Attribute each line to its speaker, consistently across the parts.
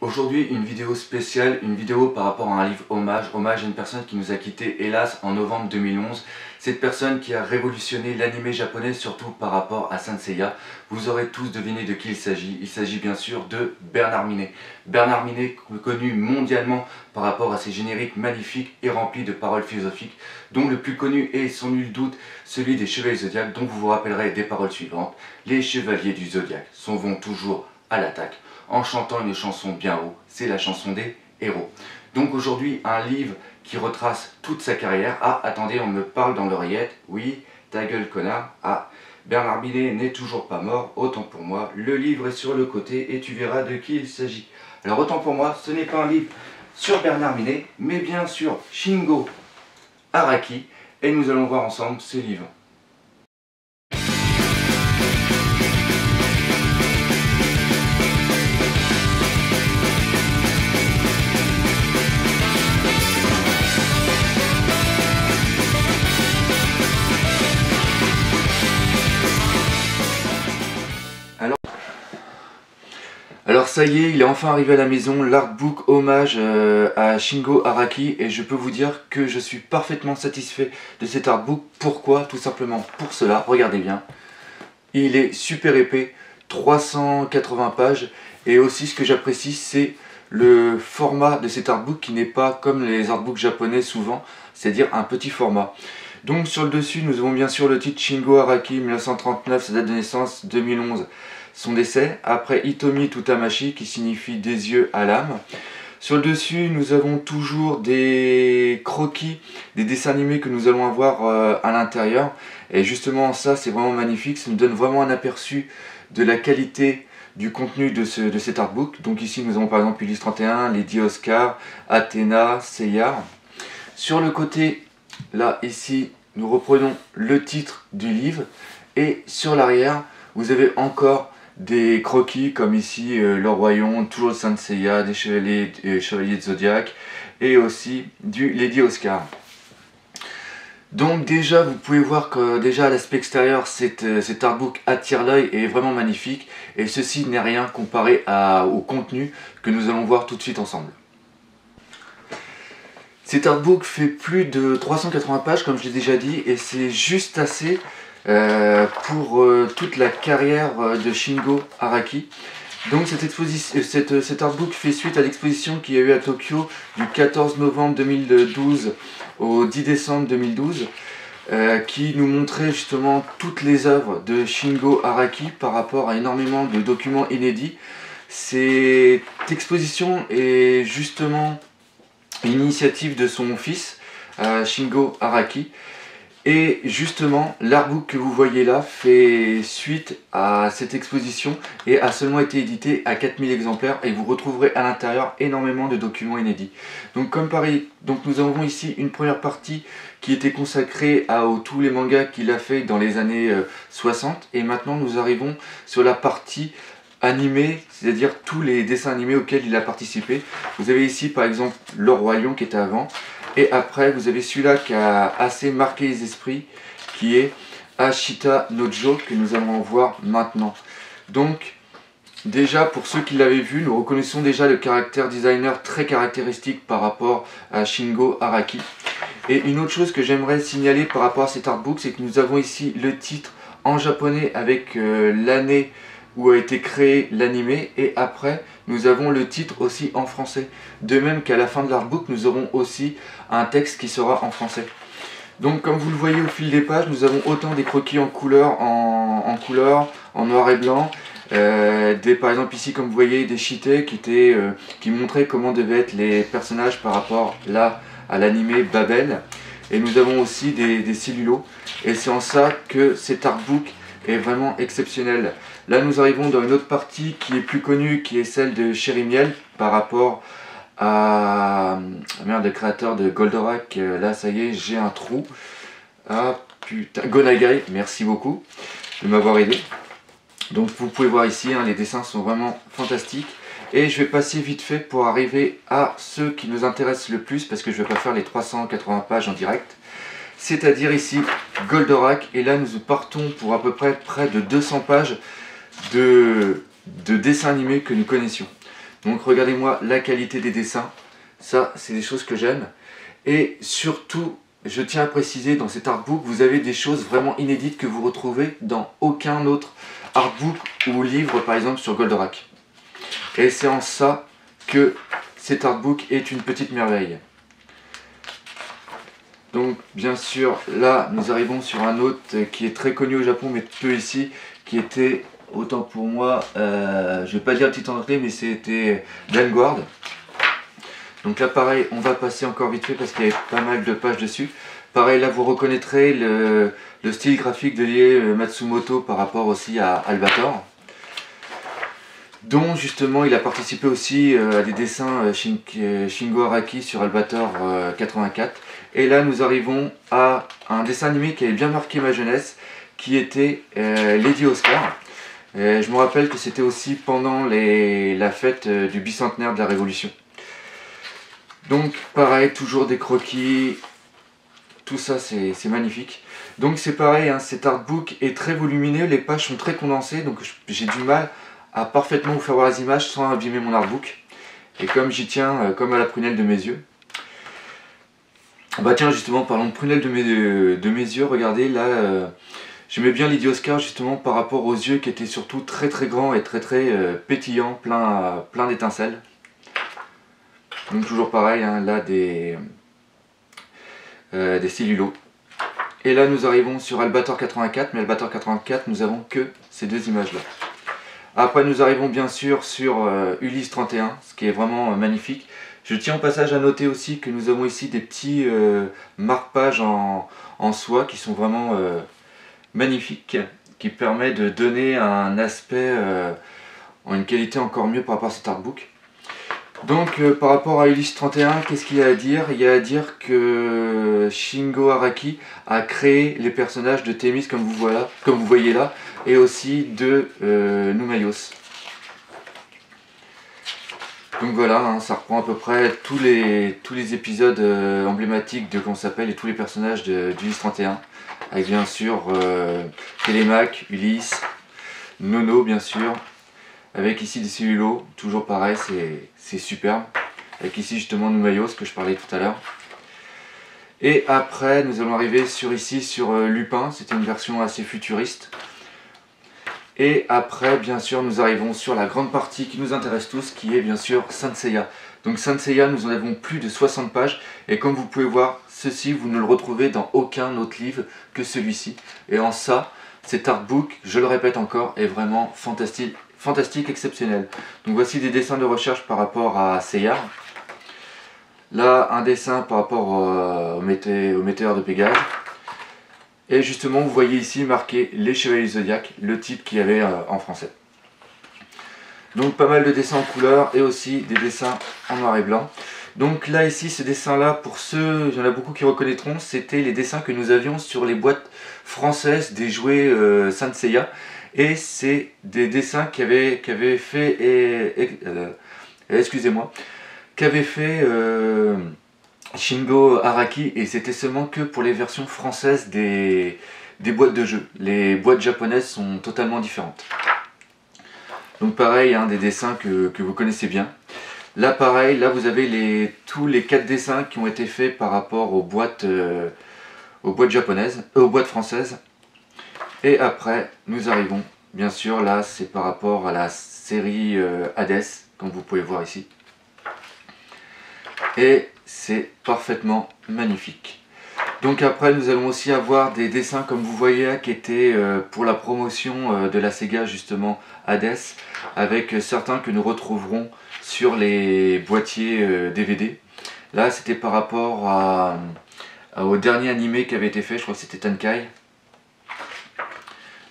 Speaker 1: Aujourd'hui, une vidéo spéciale, une vidéo par rapport à un livre hommage à une personne qui nous a quitté hélas en novembre 2011. Cette personne qui a révolutionné l'anime japonais, surtout par rapport à Saint Seiya. Vous aurez tous deviné de qui il s'agit. Il s'agit bien sûr de Bernard Minet. Bernard Minet, connu mondialement par rapport à ses génériques magnifiques et remplis de paroles philosophiques, dont le plus connu est sans nul doute celui des Chevaliers du Zodiaque, dont vous vous rappellerez des paroles suivantes. Les Chevaliers du Zodiaque s'en vont toujours à l'attaque en chantant une chanson bien haut, c'est la chanson des héros. Donc aujourd'hui, un livre qui retrace toute sa carrière. Ah, attendez, on me parle dans l'oreillette. Oui, ta gueule connard. Ah, Bernard Minet n'est toujours pas mort, autant pour moi. Le livre est sur le côté et tu verras de qui il s'agit. Alors autant pour moi, ce n'est pas un livre sur Bernard Minet, mais bien sur Shingo Araki. Et nous allons voir ensemble ce livre. Alors ça y est, il est enfin arrivé à la maison, l'artbook hommage à Shingo Araki, et je peux vous dire que je suis parfaitement satisfait de cet artbook. Pourquoi? Tout simplement pour cela, regardez bien. Il est super épais, 380 pages, et aussi ce que j'apprécie c'est le format de cet artbook qui n'est pas comme les artbooks japonais souvent, c'est-à-dire un petit format. Donc sur le dessus nous avons bien sûr le titre Shingo Araki 1939, sa date de naissance 2011. Son décès, après Hitomi Tutamashi qui signifie des yeux à l'âme. Sur le dessus nous avons toujours des croquis, des dessins animés que nous allons avoir à l'intérieur, et justement ça c'est vraiment magnifique, ça nous donne vraiment un aperçu de la qualité du contenu de cet artbook. Donc ici nous avons par exemple Ulysse 31, Lady Oscar, Athéna, Seiya. Sur le côté, là ici nous reprenons le titre du livre, et sur l'arrière vous avez encore des croquis comme ici le Royaume, toujours Saint Seiya, des Chevaliers de Zodiac et aussi du Lady Oscar. Donc déjà vous pouvez voir que déjà à l'aspect extérieur cet artbook attire l'œil et est vraiment magnifique, et ceci n'est rien comparé au contenu que nous allons voir tout de suite ensemble. Cet artbook fait plus de 380 pages comme je l'ai déjà dit, et c'est juste assez pour toute la carrière de Shingo Araki. Donc cet artbook fait suite à l'exposition qu'il y a eu à Tokyo du 14 novembre 2012 au 10 décembre 2012 qui nous montrait justement toutes les œuvres de Shingo Araki par rapport à énormément de documents inédits. Cette exposition est justement une initiative de son fils Shingo Araki. Et justement, l'artbook que vous voyez là fait suite à cette exposition et a seulement été édité à 4000 exemplaires, et vous retrouverez à l'intérieur énormément de documents inédits. Donc comme pareil, nous avons ici une première partie qui était consacrée à tous les mangas qu'il a fait dans les années 60, et maintenant nous arrivons sur la partie animée, c'est-à-dire tous les dessins animés auxquels il a participé. Vous avez ici par exemple Le Roi Lion qui était avant. Et après, vous avez celui-là qui a assez marqué les esprits, qui est Ashita no Joe, que nous allons voir maintenant. Donc, déjà, pour ceux qui l'avaient vu, nous reconnaissons déjà le caractère designer très caractéristique par rapport à Shingo Araki. Et une autre chose que j'aimerais signaler par rapport à cet artbook, c'est que nous avons ici le titre en japonais avec l'année où a été créé l'animé, et après nous avons le titre aussi en français. De même qu'à la fin de l'artbook nous aurons aussi un texte qui sera en français. Donc comme vous le voyez au fil des pages, nous avons autant des croquis en couleur, en noir et blanc, par exemple ici comme vous voyez des shitai qui montraient comment devaient être les personnages par rapport là à l'animé Babel, et nous avons aussi des cellulos, et c'est en ça que cet artbook est vraiment exceptionnel. Là nous arrivons dans une autre partie qui est plus connue, qui est celle de Chéri Miel par rapport à le créateur de Goldorak. Là ça y est, j'ai un trou. Ah putain, Gonagai, merci beaucoup de m'avoir aidé. Donc vous pouvez voir ici, les dessins sont vraiment fantastiques. Et je vais passer vite fait pour arriver à ceux qui nous intéressent le plus, parce que je ne vais pas faire les 380 pages en direct. C'est-à-dire ici Goldorak, et là nous partons pour à peu près de 200 pages de dessins animés que nous connaissions. Donc regardez-moi la qualité des dessins, ça c'est des choses que j'aime. Et surtout, je tiens à préciser, dans cet artbook, vous avez des choses vraiment inédites que vous retrouvez dans aucun autre artbook ou livre, par exemple sur Goldorak. Et c'est en ça que cet artbook est une petite merveille. Donc bien sûr, là nous arrivons sur un autre qui est très connu au Japon mais peu ici, qui était, autant pour moi, je vais pas dire le titre en anglais, mais c'était Vanguard. Donc là pareil, on va passer encore vite fait parce qu'il y avait pas mal de pages dessus. Pareil, là vous reconnaîtrez le style graphique de Rie Matsumoto par rapport aussi à Albator, dont justement il a participé aussi à des dessins Shingo Araki sur Albator 84. Et là nous arrivons à un dessin animé qui avait bien marqué ma jeunesse, qui était Lady Oscar. Je me rappelle que c'était aussi pendant la fête du bicentenaire de la Révolution. Donc pareil, toujours des croquis, tout ça c'est magnifique. Donc c'est pareil, hein, cet artbook est très volumineux, les pages sont très condensées, donc j'ai du mal à parfaitement vous faire voir les images sans abîmer mon artbook. Et comme j'y tiens, comme à la prunelle de mes yeux. Bah tiens, justement, parlons de prunelle de mes yeux, regardez, là, j'aimais bien Lady Oscar justement par rapport aux yeux qui étaient surtout très très grands et très pétillants, plein d'étincelles. Donc toujours pareil, hein, là des cellulos. Et là nous arrivons sur Albator 84, mais Albator 84 nous avons que ces deux images là. Après nous arrivons bien sûr sur Ulysse 31, ce qui est vraiment magnifique. Je tiens au passage à noter aussi que nous avons ici des petits marque-pages en soie qui sont vraiment magnifiques, qui permet de donner un aspect, une qualité encore mieux par rapport à cet artbook. Donc par rapport à Ulysse 31, qu'est-ce qu'il y a à dire? Il y a à dire que Shingo Araki a créé les personnages de Thémis comme vous voyez là, et aussi de Numayos. Donc voilà, hein, ça reprend à peu près tous les épisodes emblématiques de comment ça s'appelle et tous les personnages d'Ulysse 31. Avec bien sûr Télémaque, Ulysse, Nono bien sûr. Avec ici des cellulos, toujours pareil, c'est superbe. Avec ici justement Numayos que je parlais tout à l'heure. Et après nous allons arriver sur Lupin, c'était une version assez futuriste. Et après bien sûr nous arrivons sur la grande partie qui nous intéresse tous, qui est bien sûr Saint Seiya. Donc Saint Seiya, nous en avons plus de 60 pages et comme vous pouvez voir, ceci vous ne le retrouvez dans aucun autre livre que celui-ci. Et en ça, cet artbook, je le répète encore, est vraiment fantastique, exceptionnel. Donc voici des dessins de recherche par rapport à Seiya. Là, un dessin par rapport au météore de Pégase. Et justement, vous voyez ici marqué Les Chevaliers Zodiac, le titre qu'il y avait en français. Donc pas mal de dessins en couleur et aussi des dessins en noir et blanc. Donc là ici, ce dessin-là, pour ceux, il y en a beaucoup qui reconnaîtront, c'était les dessins que nous avions sur les boîtes françaises des jouets Saint Seiya. Et c'est des dessins qu'avait fait, excusez-moi, qu'avait fait Shingo Araki, et c'était seulement que pour les versions françaises des boîtes de jeux. Les boîtes japonaises sont totalement différentes. Donc pareil, hein, des dessins que vous connaissez bien. Là pareil, là vous avez tous les 4 dessins qui ont été faits par rapport aux boîtes japonaises, aux boîtes françaises. Et après, nous arrivons, bien sûr, là c'est par rapport à la série Hades, comme vous pouvez voir ici. Et c'est parfaitement magnifique. Donc après nous allons aussi avoir des dessins comme vous voyez qui étaient pour la promotion de la Sega justement Hades, avec certains que nous retrouverons sur les boîtiers DVD. Là c'était par rapport au dernier animé qui avait été fait, je crois que c'était Tenkai.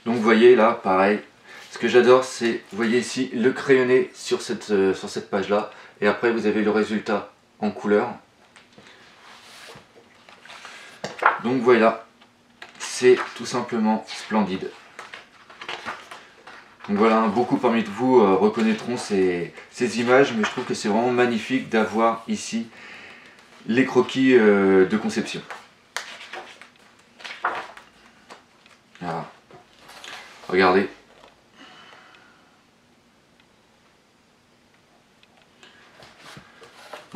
Speaker 1: Donc vous voyez là pareil, ce que j'adore c'est, vous voyez ici le crayonné sur cette page là, et après vous avez le résultat en couleur. Donc voilà, c'est tout simplement splendide. Donc voilà, beaucoup parmi vous reconnaîtront ces images, mais je trouve que c'est vraiment magnifique d'avoir ici les croquis de conception. Voilà. Regardez.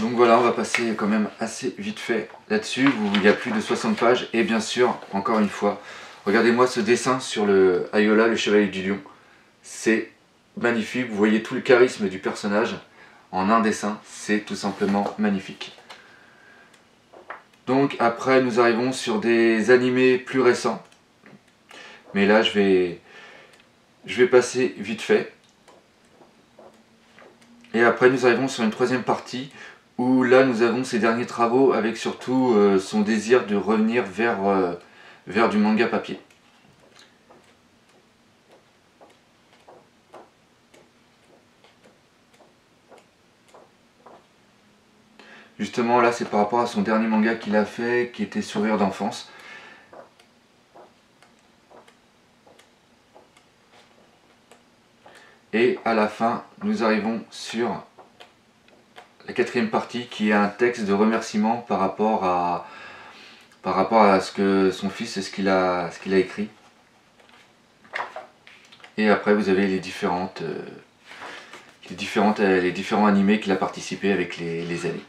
Speaker 1: Donc voilà, on va passer quand même assez vite fait là-dessus, où il y a plus de 60 pages. Et bien sûr, encore une fois, regardez-moi ce dessin sur le Ayola, le chevalier du lion. C'est magnifique, vous voyez tout le charisme du personnage en un dessin, c'est tout simplement magnifique. Donc après, nous arrivons sur des animés plus récents. Mais là, je vais passer vite fait. Et après, nous arrivons sur une troisième partie où là, nous avons ses derniers travaux avec surtout son désir de revenir vers du manga papier. Justement, là, c'est par rapport à son dernier manga qu'il a fait, qui était Sourire d'enfance. Et à la fin, nous arrivons sur la quatrième partie qui est un texte de remerciement par rapport à ce que son fils, ce qu'il a écrit. Et après, vous avez les différents animés qu'il a participé avec les années.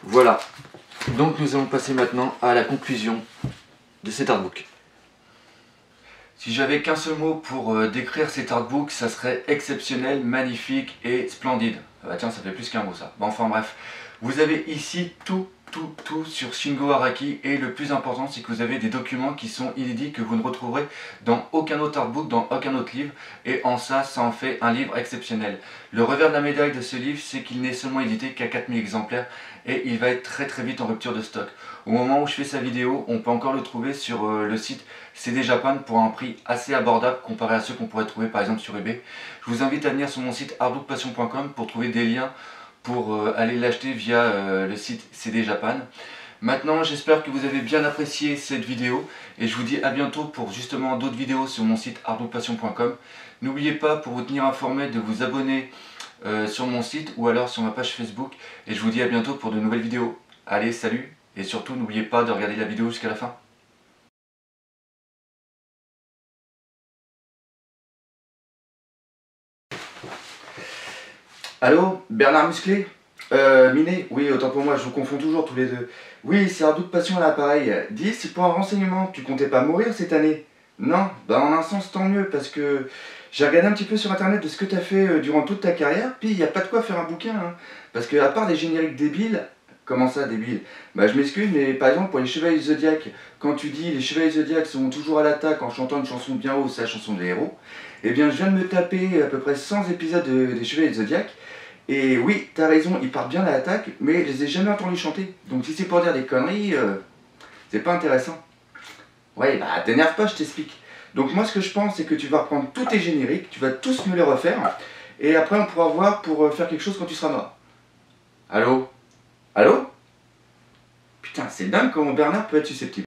Speaker 1: Voilà, donc nous allons passer maintenant à la conclusion de cet artbook. Si j'avais qu'un seul mot pour décrire cet artbook, ça serait exceptionnel, magnifique et splendide. Ah bah tiens, ça fait plus qu'un mot ça. Bon, enfin bref, vous avez ici tout sur Shingo Araki, et le plus important, c'est que vous avez des documents qui sont inédits, que vous ne retrouverez dans aucun autre artbook, dans aucun autre livre, et en ça en fait un livre exceptionnel. Le revers de la médaille de ce livre, c'est qu'il n'est seulement édité qu'à 4000 exemplaires, et il va être très vite en rupture de stock. Au moment où je fais sa vidéo, on peut encore le trouver sur le site CD Japan pour un prix assez abordable comparé à ceux qu'on pourrait trouver par exemple sur eBay. Je vous invite à venir sur mon site artbookpassion.com pour trouver des liens pour aller l'acheter via le site CD Japan. Maintenant, j'espère que vous avez bien apprécié cette vidéo et je vous dis à bientôt pour justement d'autres vidéos sur mon site artbookpassion.com. N'oubliez pas, pour vous tenir informé, de vous abonner sur mon site ou alors sur ma page Facebook, et je vous dis à bientôt pour de nouvelles vidéos. Allez, salut, et surtout n'oubliez pas de regarder la vidéo jusqu'à la fin. Allô, Bernard Musclé Minet? Oui, autant pour moi, je vous confonds toujours tous les deux. Oui, c'est Ardouk Passion à l'appareil. Dis, c'est pour un renseignement, tu comptais pas mourir cette année? Non, bah en un sens tant mieux, parce que j'ai regardé un petit peu sur internet de ce que tu as fait durant toute ta carrière, puis il n'y a pas de quoi faire un bouquin, hein. Parce que à part des génériques débiles, comment ça débile? Bah je m'excuse, mais par exemple pour les Chevaliers Zodiac, quand tu dis les Chevaliers Zodiac sont toujours à l'attaque en chantant une chanson bien haut, c'est la chanson des héros, eh bien je viens de me taper à peu près 100 épisodes des Chevaliers Zodiac. Et oui, t'as raison, ils partent bien à l'attaque, mais je les ai jamais entendus chanter. Donc si c'est pour dire des conneries, c'est pas intéressant. Ouais, bah t'énerve pas, je t'explique. Donc moi ce que je pense, c'est que tu vas reprendre tous tes génériques, tu vas tous me les refaire, et après on pourra voir pour faire quelque chose quand tu seras mort. Allô? Allô? Putain, c'est dingue comment Bernard peut être susceptible.